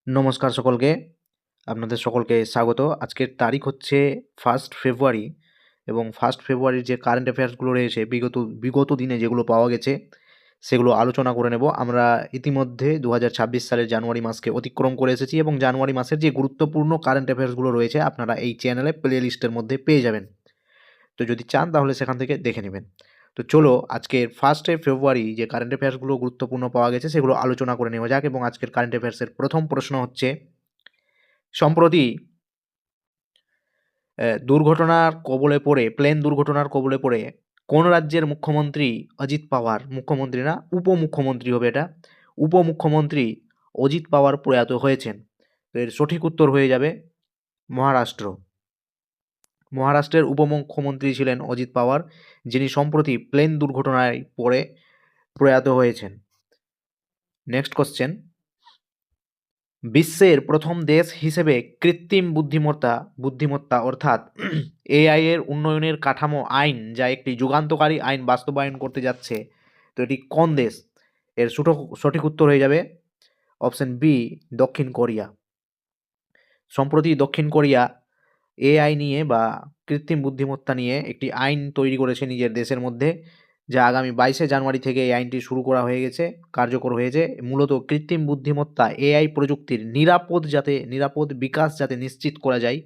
নমস্কার সকলকে। আপনাদের সকলকে স্বাগত। আজকের তারিখ হচ্ছে 1 ফেব্রুয়ারি এবং 1 ফেব্রুয়ারির যে কারেন্ট অ্যাফেয়ার্সগুলো রয়েছে বিগত দিনে যেগুলো পাওয়া গেছে সেগুলো আলোচনা করে নেব। আমরা ইতিমধ্যে 2026 সালের জানুয়ারি মাসকে অতিক্রম করে এসেছি এবং জানুয়ারি মাসের যে গুরুত্বপূর্ণ কারেন্ট অ্যাফেয়ার্সগুলো রয়েছে আপনারা এই চ্যানেলে প্লে লিস্টের মধ্যে পেয়ে যাবেন। তো যদি চান তাহলে সেখান থেকে দেখে নেবেন। তো চলো আজকের 1 ফেব্রুয়ারি যে কারেন্ট অ্যাফেয়ার্সগুলো গুরুত্বপূর্ণ পাওয়া গেছে সেগুলো আলোচনা করে নেওয়া যাক এবং আজকের কারেন্ট অ্যাফেয়ার্সের প্রথম প্রশ্ন হচ্ছে সম্প্রতি প্লেন দুর্ঘটনার কবলে পড়ে কোন রাজ্যের মুখ্যমন্ত্রী অজিত পাওয়ার, মুখ্যমন্ত্রী না উপমুখ্যমন্ত্রী হবে এটা, উপমুখ্যমন্ত্রী অজিত পাওয়ার প্রয়াত হয়েছেন? তো এর সঠিক উত্তর হয়ে যাবে মহারাষ্ট্র। মহারাষ্ট্রের উপমুখ্যমন্ত্রী ছিলেন অজিত পাওয়ার, যিনি সম্প্রতি প্লেন দুর্ঘটনায় পড়ে প্রয়াত হয়েছেন। নেক্সট কোশ্চেন, বিশ্বের প্রথম দেশ হিসেবে কৃত্রিম বুদ্ধিমত্তা অর্থাৎ এআই এর উন্নয়নের কাঠামো আইন, যা একটি যুগান্তকারী আইন বাস্তবায়ন করতে যাচ্ছে, তো এটি কোন দেশ? এর সঠিক উত্তর হয়ে যাবে অপশন বি, দক্ষিণ কোরিয়া। সম্প্রতি দক্ষিণ কোরিয়া এআই নিয়ে বা কৃত্রিম বুদ্ধিমত্তা নিয়ে একটি আইন তৈরি করেছে নিজের দেশের মধ্যে, যা আগামী 22শে জানুয়ারি থেকে এই আইনটি শুরু করা হয়ে গেছে, কার্যকর হয়েছে। মূলত কৃত্রিম বুদ্ধিমত্তা এআই প্রযুক্তির নিরাপদ বিকাশ যাতে নিশ্চিত করা যায়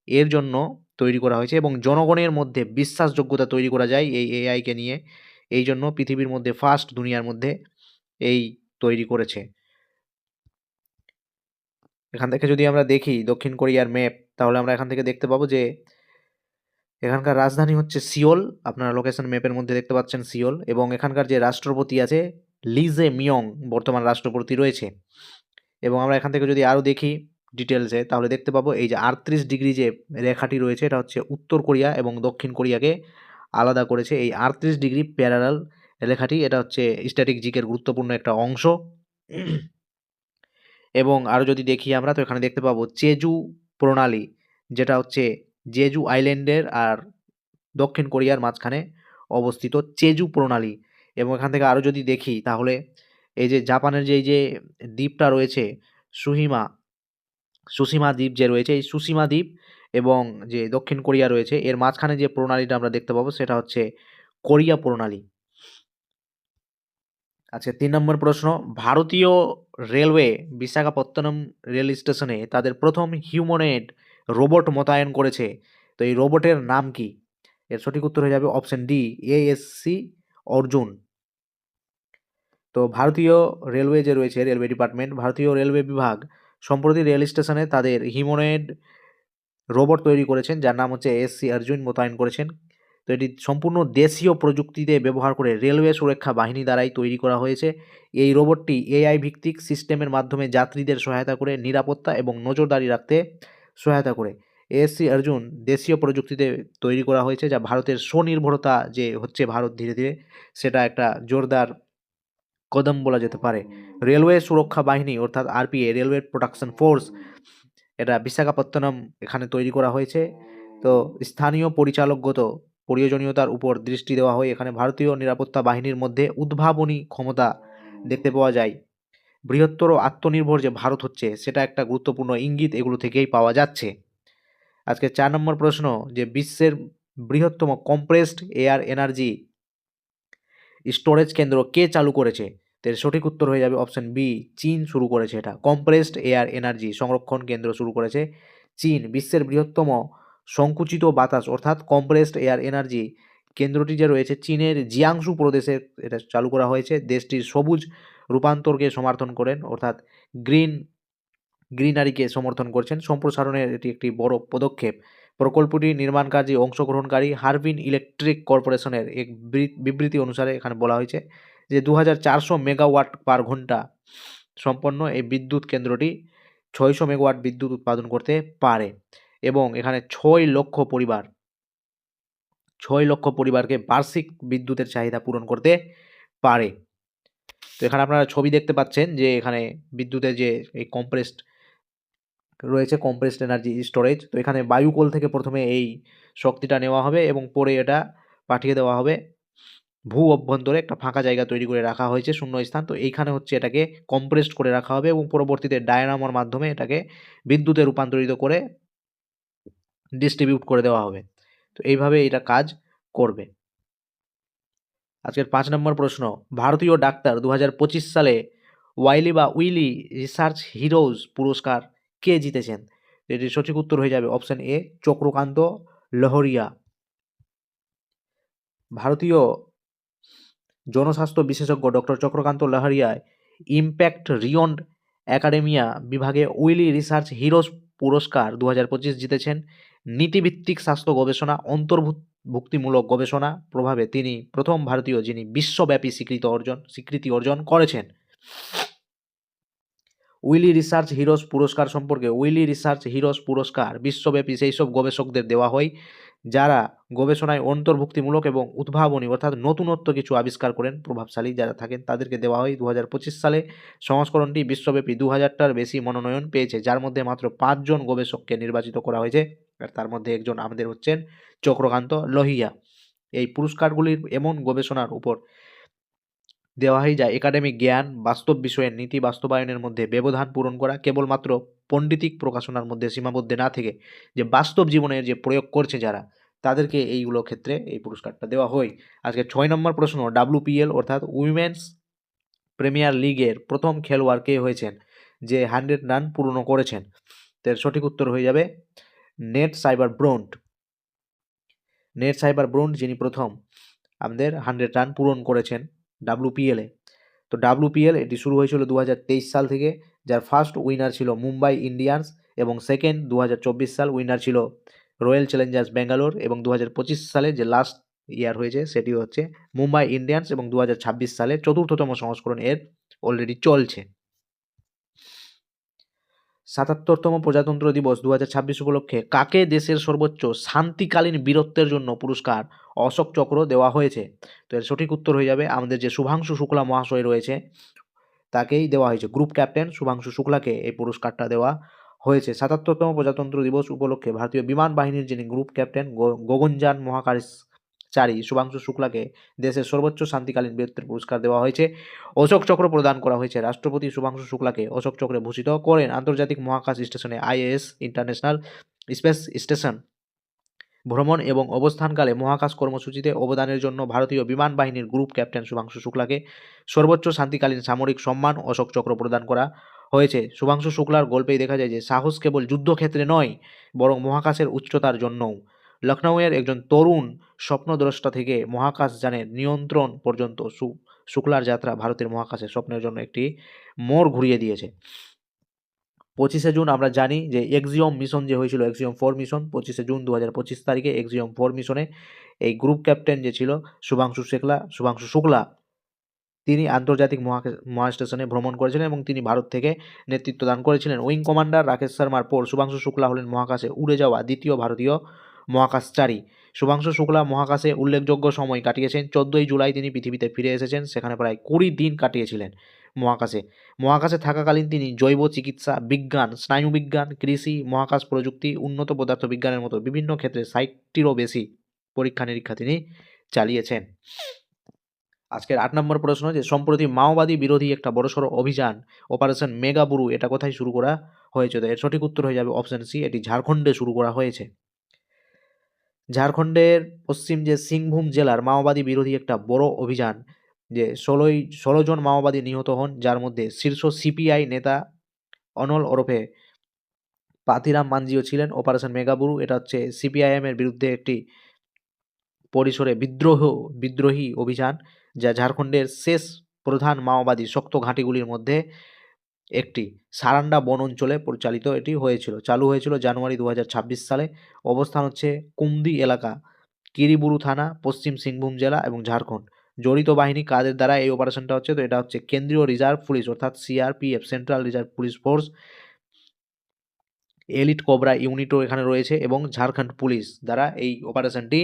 এর জন্য তৈরি করা হয়েছে এবং জনগণের মধ্যে বিশ্বাসযোগ্যতা তৈরি করা যায় এই এআইকে নিয়ে। এই জন্য পৃথিবীর মধ্যে ফার্স্ট, দুনিয়ার মধ্যে এই তৈরি করেছে। এখান থেকে যদি আমরা দেখি দক্ষিণ কোরিয়ার ম্যাপ, তাহলে আমরা এখান থেকে দেখতে পাবো যে এখানকার রাজধানী হচ্ছে সিওল। আপনারা লোকেশন ম্যাপের মধ্যে দেখতে পাচ্ছেন সিওল, এবং এখানকার যে রাষ্ট্রপতি আছে লিজে মিয়ং বর্তমান রাষ্ট্রপতি রয়েছে। এবং আমরা এখান থেকে যদি আরও দেখি ডিটেলসে, তাহলে দেখতে পাবো এই যে 38 ডিগ্রি যে রেখাটি রয়েছে এটা হচ্ছে উত্তর কোরিয়া এবং দক্ষিণ কোরিয়াকে আলাদা করেছে। এই 38 ডিগ্রি প্যারালাল রেখাটি, এটা হচ্ছে স্ট্র্যাটেজিকের গুরুত্বপূর্ণ একটা অংশ। এবং আরও যদি দেখি আমরা, তো এখানে দেখতে পাবো চেজু প্রণালী, যেটা হচ্ছে জেজু আইল্যান্ডের আর দক্ষিণ কোরিয়ার মাঝখানে অবস্থিত চেজু প্রণালী। এবং এখান থেকে আরও যদি দেখি তাহলে এই যে জাপানের যে দ্বীপটা রয়েছে সুসীমা দ্বীপ যে রয়েছে, এই সুসীমা দ্বীপ এবং যে দক্ষিণ কোরিয়া রয়েছে এর মাঝখানে যে প্রণালীটা আমরা দেখতে পাবো সেটা হচ্ছে কোরিয়া প্রণালী। আচ্ছা, 3 নম্বর প্রশ্ন, ভারতীয় রেলওয়ে বিশাখাপত্তনম রেল স্টেশনে তাদের প্রথম হিউম্যানয়েড রোবট মোতায়েন করেছে, তো এই রোবটের নাম কি? এর সঠিক উত্তর হয়ে যাবে অপশন ডি, এএসসি অর্জুন। তো ভারতীয় রেলওয়ে যে রয়েছে, রেলওয়ে ডিপার্টমেন্ট, ভারতীয় রেলওয়ে বিভাগ সম্প্রতি রেল স্টেশনে তাদের হিউম্যানয়েড রোবট তৈরি করেছেন, যার নাম হচ্ছে এএসসি অর্জুন মোতায়েন করেছেন। তো এটি সম্পূর্ণ দেশীয় প্রযুক্তিতে ব্যবহার করে রেলওয়ে সুরক্ষা বাহিনী দ্বারাই তৈরি করা হয়েছে। এই রোবটটি এআই ভিত্তিক সিস্টেমের মাধ্যমে যাত্রীদের সহায়তা করে নিরাপত্তা এবং নজরদারি রাখতে সহায়তা করে। এএসসি অর্জুন দেশীয় প্রযুক্তিতে তৈরি করা হয়েছে, যা ভারতের স্বনির্ভরতা যে হচ্ছে ভারত ধীরে ধীরে, সেটা একটা জোরদার কদম বলা যেতে পারে। রেলওয়ে সুরক্ষা বাহিনী অর্থাৎ আরপিএ, রেলওয়ে প্রোটেকশন ফোর্স, এটা বিশাখাপত্তনম এখানে তৈরি করা হয়েছে। তো স্থানীয় পরিচালকগত প্রয়োজনীয়তার উপর দৃষ্টি দেওয়া হয় এখানে। ভারতীয় নিরাপত্তা বাহিনীর মধ্যে উদ্ভাবনী ক্ষমতা দেখতে পাওয়া যায়। বৃহত্তর আত্মনির্ভর যে ভারত হচ্ছে সেটা একটা গুরুত্বপূর্ণ ইঙ্গিত এগুলো থেকেই পাওয়া যাচ্ছে। আজকে 4 নম্বর প্রশ্ন, যে বিশ্বের বৃহত্তম কম্প্রেসড এয়ার এনার্জি স্টোরেজ কেন্দ্র কে চালু করেছে? এর সঠিক উত্তর হয়ে যাবে অপশন বি, চীন শুরু করেছে এটা। কম্প্রেসড এয়ার এনার্জি সংরক্ষণ কেন্দ্র শুরু করেছে চীন। বিশ্বের বৃহত্তম সংকুচিত বাতাস অর্থাৎ কম্প্রেসড এয়ার এনার্জি কেন্দ্রটি যে রয়েছে চীনের জিয়াংসু প্রদেশে এটা চালু করা হয়েছে। দেশটির সবুজ রূপান্তরকে সমর্থন করেন, অর্থাৎ গ্রিনারিকে সমর্থন করছেন। সম্প্রসারণের এটি একটি বড় পদক্ষেপ। প্রকল্পটি নির্মাণ কাজে অংশগ্রহণকারী হারবিন ইলেকট্রিক কর্পোরেশনের এক বিবৃতি অনুসারে এখানে বলা হয়েছে যে 2400 মেগাওয়াট পার ঘন্টা সম্পন্ন এই বিদ্যুৎ কেন্দ্রটি 600 মেগাওয়াট বিদ্যুৎ উৎপাদন করতে পারে এবং এখানে 6 লক্ষ পরিবারকে বার্ষিক বিদ্যুতের চাহিদা পূরণ করতে পারে। তো এখানে আপনারা ছবি দেখতে পাচ্ছেন যে এখানে বিদ্যুতের যে এই কম্প্রেসড এনার্জি স্টোরেজ। তো এখানে বায়ুকোল থেকে প্রথমে এই শক্তিটা নেওয়া হবে এবং পরে এটা পাঠিয়ে দেওয়া হবে ভূ অভ্যন্তরে একটা ফাঁকা জায়গা তৈরি করে রাখা হয়েছে, শূন্য স্থান। তো এইখানে হচ্ছে এটাকে কম্প্রেসড করে রাখা হবে এবং পরবর্তীতে ডায়নামোর মাধ্যমে এটাকে বিদ্যুতে রূপান্তরিত করে ডিস্ট্রিবিউট করে দেওয়া হবে। তো এইভাবে এটা কাজ করবে। আজকের 5 নম্বর প্রশ্ন, ভারতীয় ডাক্তার 2025 সালে উইলি রিসার্চ হিরোজ পুরস্কার কে জিতেছেন? এটির সঠিক উত্তর হয়ে যাবে অপশন এ, চক্রকান্ত লহরিয়া। ভারতীয় জনস্বাস্থ্য বিশেষজ্ঞ ডক্টর চক্রকান্ত লহরিয়ায় ইম্প্যাক্ট রিয়ন্ড একাডেমিয়া বিভাগে উইলি রিসার্চ হিরোজ পুরস্কার 2025 জিতেছেন। নীতিভিত্তিক স্বাস্থ্য গবেষণা, অন্তর্ভুক্তিমূলক গবেষণা প্রভাবে তিনি প্রথম ভারতীয় যিনি বিশ্বব্যাপী স্বীকৃতি অর্জন করেছেন। উইলি রিসার্চ হিরোজ পুরস্কার সম্পর্কে, উইলি রিসার্চ হিরোজ পুরস্কার বিশ্বব্যাপী সেই সব গবেষকদের দেওয়া হয় যারা গবেষণায় অন্তর্ভুক্তিমূলক এবং উদ্ভাবনী অর্থাৎ নতুনত্ব কিছু আবিষ্কার করেন, প্রভাবশালী যারা থাকেন তাদেরকে দেওয়া হয়। 2025 সালে সংস্করণটি বিশ্বব্যাপী 2000টার বেশি মনোনয়ন পেয়েছে, যার মধ্যে মাত্র 5 জন গবেষককে নির্বাচিত করা হয়েছে, আর তার মধ্যে একজন আমাদের হচ্ছেন চক্রকান্ত লোহিয়া। এই পুরস্কারগুলির এমন গবেষণার উপর দেওয়া হয় যা একাডেমিক জ্ঞান, বাস্তব বিষয়ের নীতি বাস্তবায়নের মধ্যে ব্যবধান পূরণ করা, কেবলমাত্র পণ্ডিতিক প্রকাশনার মধ্যে সীমাবদ্ধ না থেকে যে বাস্তব জীবনের যে প্রয়োগ করছে যারা, তাদেরকে এইগুলো ক্ষেত্রে এই পুরস্কারটা দেওয়া হয়। আজকে 6 নম্বর প্রশ্ন, WPL অর্থাৎ উইমেন্স প্রিমিয়ার লিগের প্রথম খেলোয়াড় কে হয়েছেন যে 100 রান পূর্ণ করেছেন? এর সঠিক উত্তর হয়ে যাবে নেট সাইবার ব্রন্ট। নেট সাইবার ব্রন্ট যিনি প্রথম আমাদের 100 রান পূরণ করেছেন WPL এ। তো WPL এটি শুরু হয়েছিল 2023 সাল থেকে, যার ফার্স্ট উইনার ছিল মুম্বাই ইন্ডিয়ান্স এবং সেকেন্ড 2024 সাল উইনার ছিল রয়্যাল চ্যালেঞ্জার্স ব্যাঙ্গালোর, এবং 2025 সালে যে লাস্ট ইয়ার হয়েছে সেটি হচ্ছে মুম্বাই ইন্ডিয়ান্স, এবং 2026 সালে চতুর্থতম সংস্করণ এর অলরেডি চলছে। ৭৭তম প্রজাতন্ত্র দিবস 2026 উপলক্ষে কাকে দেশের সর্বোচ্চ শান্তিকালীন বীরত্বের জন্য পুরস্কার অশোক চক্র দেওয়া হয়েছে? তো এর সঠিক উত্তর হয়ে যাবে আমাদের যে শুভাংশু শুক্লা মহাশয় রয়েছে তাকেই দেওয়া হয়েছে। গ্রুপ ক্যাপ্টেন শুভাংশু শুক্লাকে এই পুরস্কারটা দেওয়া হয়েছে। ৭৭তম প্রজাতন্ত্র দিবস উপলক্ষে ভারতীয় বিমান বাহিনীর যিনি গ্রুপ ক্যাপ্টেন গগনযান মহাকাশচারী শুভাংশু শুক্লাকে দেশের সর্বোচ্চ শান্তিকালীন বীরত্বের পুরস্কার দেওয়া হয়েছে। অশোক চক্র প্রদান করা হয়েছে। রাষ্ট্রপতি শুভাংশু শুক্লাকে অশোক চক্রে ভূষিত করেন। আন্তর্জাতিক মহাকাশ স্টেশনে ISS ইন্টারন্যাশনাল স্পেস স্টেশন ভ্রমণ এবং অবস্থানকালে মহাকাশ কর্মসূচিতে অবদানের জন্য ভারতীয় বিমান বাহিনীর গ্রুপ ক্যাপ্টেন শুভাংশু শুক্লাকে সর্বোচ্চ শান্তিকালীন সামরিক সম্মান অশোক চক্র প্রদান করা হয়েছে। শুভাংশু শুক্লার গল্পেই দেখা যায় যে সাহস কেবল যুদ্ধক্ষেত্রে নয়, বরং মহাকাশের উচ্চতার জন্যও। লখনৌয়ের একজন তরুণ স্বপ্নদ্রষ্টা থেকে মহাকাশযানের নিয়ন্ত্রণ পর্যন্ত শুক্লার যাত্রা ভারতের মহাকাশের স্বপ্নের জন্য একটি মোড় ঘুরিয়ে দিয়েছে। 25শে জুন আমরা জানি যে এক্সিওম মিশন যে হয়েছিল, এক্সিওম 4 মিশন 25শে জুন 2025 তারিখে এক্সিওম 4 মিশনে এই গ্রুপ ক্যাপ্টেন যে ছিল শুভাংশু শুক্লা তিনি আন্তর্জাতিক মহাস্টেশনে ভ্রমণ করেছিলেন এবং তিনি ভারত থেকে নেতৃত্ব দান করেছিলেন। উইং কমান্ডার রাকেশ শর্মার পর শুভাংশু শুক্লা হলেন মহাকাশে উড়ে যাওয়া দ্বিতীয় ভারতীয় মহাকাশচারী। শুভাংশু শুক্লা মহাকাশে উল্লেখযোগ্য সময় কাটিয়েছেন। 14ই জুলাই তিনি পৃথিবীতে ফিরে এসেছেন, সেখানে প্রায় 20 দিন কাটিয়েছিলেন মহাকাশে। মহাকাশে থাকাকালীন তিনি জৈব চিকিৎসা, বিজ্ঞান, স্নায়ুবিজ্ঞান, কৃষি, মহাকাশ প্রযুক্তি, উন্নত পদার্থবিজ্ঞানের মতো বিভিন্ন ক্ষেত্রে 60টিরও বেশি পরীক্ষা নিরীক্ষা তিনি চালিয়েছেন। আজকের 8 নম্বর প্রশ্ন, যে সম্প্রতি মাওবাদী বিরোধী একটা বড়সড় অভিযান অপারেশন মেগাবুরু এটা কোথায় শুরু করা হয়েছে? তো এর সঠিক উত্তর হয়ে যাবে অপশন সি, এটি ঝাড়খণ্ডে শুরু করা হয়েছে। ঝাড়খণ্ডের পশ্চিম যে সিংভূম জেলার মাওবাদী বিরোধী একটা বড় অভিযান, যে 16 জন মাওবাদী নিহত হন, যার মধ্যে শীর্ষ সিপিআই নেতা অনল ওরফে পাতিরাম মানজিও ছিলেন। অপারেশন মেগাবুরু এটা হচ্ছে সিপিআইএম এর বিরুদ্ধে একটি পরিসরে বিদ্রোহী অভিযান, যা ঝাড়খণ্ডের শেষ প্রধান মাওবাদী শক্ত ঘাঁটিগুলির মধ্যে একটি সারান্ডা বন অঞ্চলে পরিচালিত এটি চালু হয়েছিল জানুয়ারি 2026 সালে। অবস্থান হচ্ছে কুমদি এলাকা, কিরিবুরু থানা, পশ্চিম সিংভূম জেলা এবং ঝাড়খণ্ড। জড়িত বাহিনী কাদের দ্বারা এই অপারেশনটা হচ্ছে? তো এটা হচ্ছে কেন্দ্রীয় রিজার্ভ পুলিশ অর্থাৎ CRPF, central reserve police force, elite COBRA ইউনিটও এখানে রয়েছে, এবং ঝাড়খণ্ড পুলিশ দ্বারা এই অপারেশনটি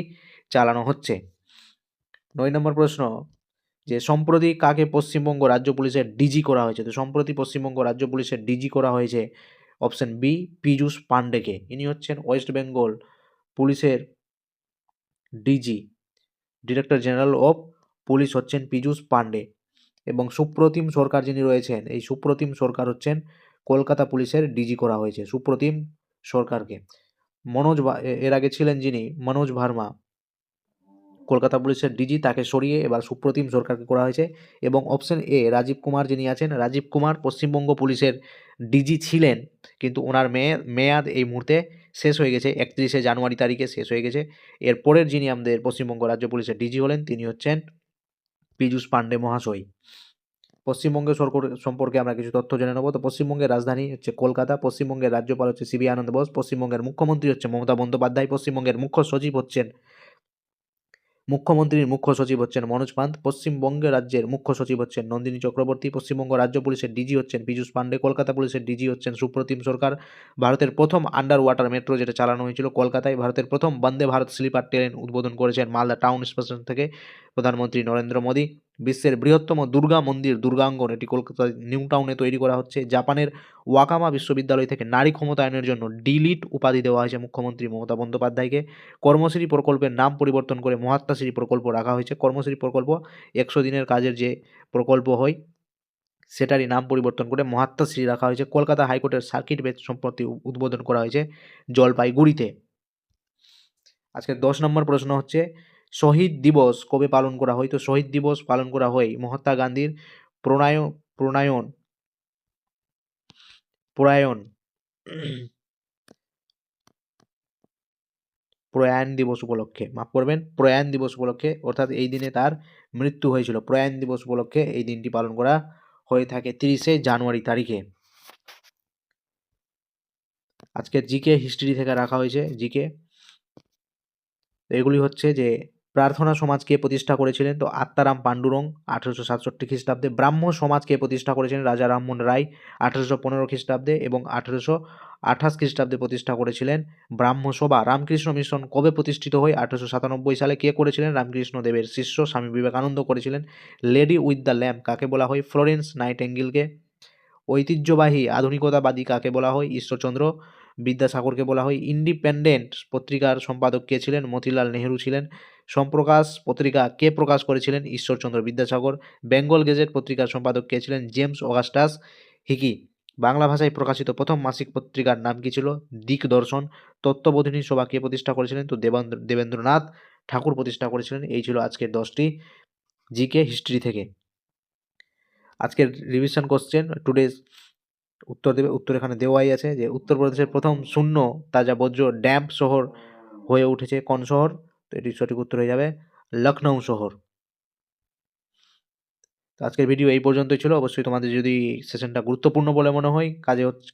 চালানো হচ্ছে। 9 নম্বর প্রশ্ন, যে সম্প্রতি কাকে পশ্চিমবঙ্গ রাজ্য পুলিশের ডিজি করা হয়েছে? তো সম্প্রতি পশ্চিমবঙ্গ রাজ্য পুলিশের ডিজি করা হয়েছে অপশন বি, পীযূষ পান্ডেকে। ইনি হচ্ছেন ওয়েস্ট বেঙ্গল পুলিশের DG, director general of police হচ্ছেন পীযূষ পান্ডে। এবং সুপ্রতিম সরকার যিনি রয়েছেন, এই সুপ্রতিম সরকার হচ্ছেন কলকাতা পুলিশের ডিজি করা হয়েছে সুপ্রতিম সরকারকে। এর আগে ছিলেন যিনি মনোজ ভার্মা, কলকাতা পুলিশের ডিজি, তাকে সরিয়ে এবার সুপ্রতিম সরকারকে করা হয়েছে। এবং অপশন এ, রাজীব কুমার যিনি আছেন, রাজীব কুমার পশ্চিমবঙ্গ পুলিশের ডিজি ছিলেন, কিন্তু ওনার মেয়াদ এই মুহূর্তে শেষ হয়ে গেছে, 31শে জানুয়ারি তারিখে শেষ হয়ে গেছে। এরপরের যিনি আমাদের পশ্চিমবঙ্গ রাজ্য পুলিশের ডিজি হলেন তিনি হচ্ছেন পীযূষ পান্ডে মহাশয়। পশ্চিমবঙ্গের সম্পর্কে আমরা কিছু তথ্য জেনে নেব। তো পশ্চিমবঙ্গের রাজধানী হচ্ছে কলকাতা, পশ্চিমবঙ্গের রাজ্যপাল হচ্ছে সিবি আনন্দ বোস, পশ্চিমবঙ্গের মুখ্যমন্ত্রী হচ্ছে মমতা বন্দ্যোপাধ্যায়, পশ্চিমবঙ্গের মুখ্যমন্ত্রীর মুখ্য সচিব হচ্ছেন মনোজ পান্ত, পশ্চিমবঙ্গ রাজ্যের মুখ্য সচিব হচ্ছেন নন্দিনী চক্রবর্তী, পশ্চিমবঙ্গ রাজ্য পুলিশের ডিজি হচ্ছেন পীযূষ পান্ডে, কলকাতা পুলিশের ডিজি হচ্ছেন সুপ্রতিম সরকার। ভারতের প্রথম আন্ডার ওয়াটার মেট্রো যেটা চালানো হয়েছিল কলকাতায়, ভারতের প্রথম বন্দে ভারত স্লিপার ট্রেন উদ্বোধন করেছেন মালদা টাউন স্টেশন থেকে প্রধানমন্ত্রী নরেন্দ্র মোদী। বিশ্বের বৃহত্তম দুর্গা মন্দির দুর্গাঙ্গন, এটি কলকাতা নিউ টাউনে তৈরি করা হচ্ছে। জাপানের ওয়াকামা বিশ্ববিদ্যালয় থেকে নারী ক্ষমতায়নের জন্য ডিলিট উপাধি দেওয়া হয়েছে মুখ্যমন্ত্রী মমতা বন্দ্যোপাধ্যায়কে। কর্মশ্রী প্রকল্পের নাম পরিবর্তন করে মহাত্মাশ্রী প্রকল্প রাখা হয়েছে। কর্মশ্রী প্রকল্প 100 দিনের কাজের যে প্রকল্প হয় সেটারই নাম পরিবর্তন করে মহাত্মাশ্রী রাখা হয়েছে। কলকাতা হাইকোর্টের সার্কিট বেঞ্চ সম্প্রতি উদ্বোধন করা হয়েছে জলপাইগুড়িতে। আজকে 10 নম্বর প্রশ্ন হচ্ছে শহীদ দিবস কবে পালন করা হয়? তো শহীদ দিবস পালন করা হয় মহাত্মা গান্ধীর প্রণয়ন প্রণয়ন প্রয়াণ প্রয়াণ দিবস উপলক্ষে, মাফ করবেন, প্রয়াণ দিবস উপলক্ষে, অর্থাৎ এই দিনে তার মৃত্যু হয়েছিল। প্রয়াণ দিবস উপলক্ষে এই দিনটি পালন করা হয়ে থাকে 30শে জানুয়ারি তারিখে। আজকের জিকে হিস্ট্রি থেকে রাখা হয়েছে জিকে। এগুলি হচ্ছে যে প্রার্থনা সমাজকে প্রতিষ্ঠা করেছিলেন? তো আত্মারাম পাণ্ডুরং 1867 খ্রিস্টাব্দে। ব্রাহ্ম সমাজকে প্রতিষ্ঠা করেছিলেন? রাজা রামমোহন রায় 1815 খ্রিস্টাব্দে। এবং 1828 খ্রিস্টাব্দে প্রতিষ্ঠা করেছিলেন ব্রাহ্ম সভা। রামকৃষ্ণ মিশন কবে প্রতিষ্ঠিত হয়? 1897 সালে। কে করেছিলেন? রামকৃষ্ণ দেবের শিষ্য স্বামী বিবেকানন্দ করেছিলেন। লেডি উইথ দ্য ল্যাম্প কাকে বলা হয়? ফ্লোরেন্স নাইটেঙ্গেলকে। ঐতিহ্যবাহী আধুনিকতাবাদী কাকে বলা হয়? ঈশ্বরচন্দ্র বিদ্যাসাগরকে বলা হয়। ইন্ডিপেন্ডেন্ট পত্রিকার সম্পাদক কে ছিলেন? মতিলাল নেহেরু ছিলেন। সম্প্রকাশ পত্রিকা কে প্রকাশ করেছিলেন? ঈশ্বরচন্দ্র বিদ্যাসাগর। বেঙ্গল গেজেট পত্রিকার সম্পাদক কে ছিলেন? James Augustus Hicky. বাংলা ভাষায় প্রকাশিত প্রথম মাসিক পত্রিকার নাম কি ছিল? দিকদর্শন। তত্ত্ববোধিনী সভা কে প্রতিষ্ঠা করেছিলেন? তো দেবেন্দ্রনাথ ঠাকুর প্রতিষ্ঠা করেছিলেন। এই ছিল আজকের 10টি জিকে হিস্ট্রি থেকে। আজকের রিভিশন কোশ্চেন টুডেজ উত্তর দেবে। উত্তর এখানে দেওয়াই আছে যে উত্তরপ্রদেশের প্রথম শূন্য তাজা বজ্র ড্যাম্প শহর হয়ে উঠেছে কোন শহর? তো এটি সঠিক উত্তর হয়ে যাবে লখনৌ শহর। তো আজকের ভিডিও এই পর্যন্তই ছিল। অবশ্যই তোমাদের যদি সেশনটা গুরুত্বপূর্ণ বলে মনে হয়,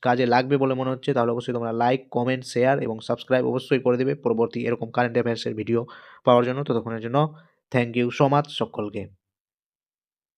কাজে লাগবে বলে মনে হচ্ছে, তাহলে অবশ্যই তোমরা লাইক, কমেন্ট, শেয়ার এবং সাবস্ক্রাইব অবশ্যই করে দেবে পরবর্তী এরকম কারেন্ট অ্যাফেয়ার্সের ভিডিও পাওয়ার জন্য। ততক্ষণের জন্য থ্যাংক ইউ সো মাচ সকলকে।